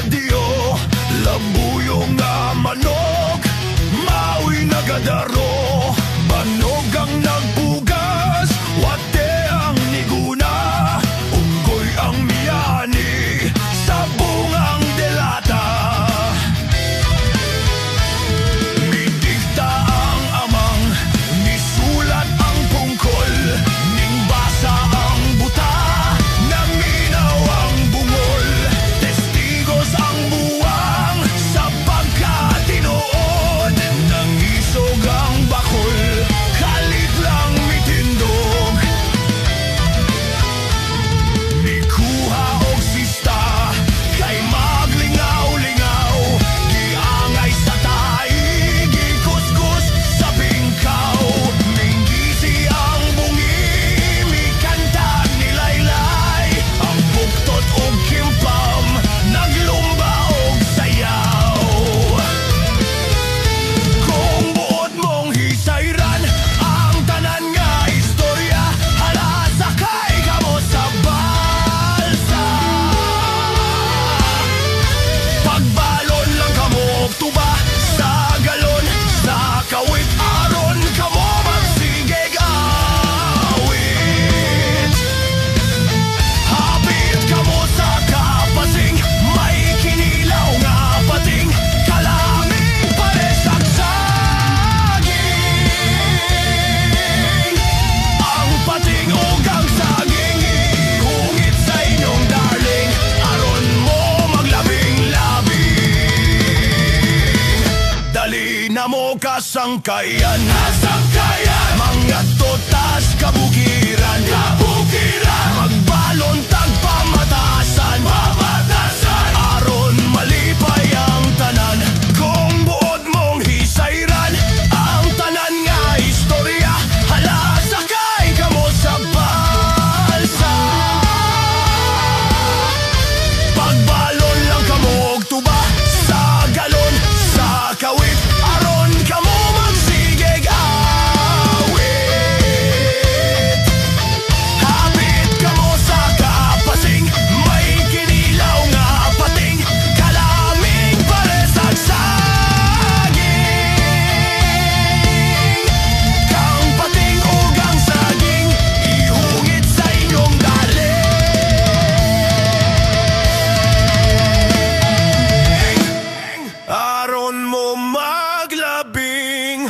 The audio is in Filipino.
dio, labuyong nga manok, mao'y nagadaro, banog ang nagpugas, wate ang niguna, unggoy ang miyani, sabong ang delata. Mitigta ang amang, nisulat ang pungkol, ning basa ang buta, naminaw ang bungol, testigos ang buwang, sa pagkatinood, nangisog ang bakol, kalit lang mitindog. Nikuha og sista, kay maglingaw-lingaw, giangay sa taig, gikuskus sa bingkaw, minggisi ang bungi, mikanta ni laylay, ang buktot og kimpam, naglumba og sayaw. Kung buot mong hisayran ang tanan nga istorya, hala sakay ka mo sa balsa. Pagbalon lang ka mo og tuba, sa galon, sa kawit, aron ka mo magsigig awit. Hapit ka mo sa kapasing, may kinilaw nga pating, kalaming paresag saging. Ang pating o ang saging, ihungit sa inyong darling, aron mo maglabing-labing. Dali na mo kasangkayan, mga totas kabukiran, magbalon tagpamatasan, aron malipay ang tanan. Kung buod mong hisayran ang tanan nga istorya, hala sakay ka mo sa balsa. Pagbalon lang ka mo og tuba, sa galon, sa kawit, aron ka mo magsigig awit. Hapit ka mo sa kapasing, may kinilaw nga pating, kalaming paresag saging. Kang pating ug ang saging, ihungit sa inyong daling, aron mo maglabing-labing.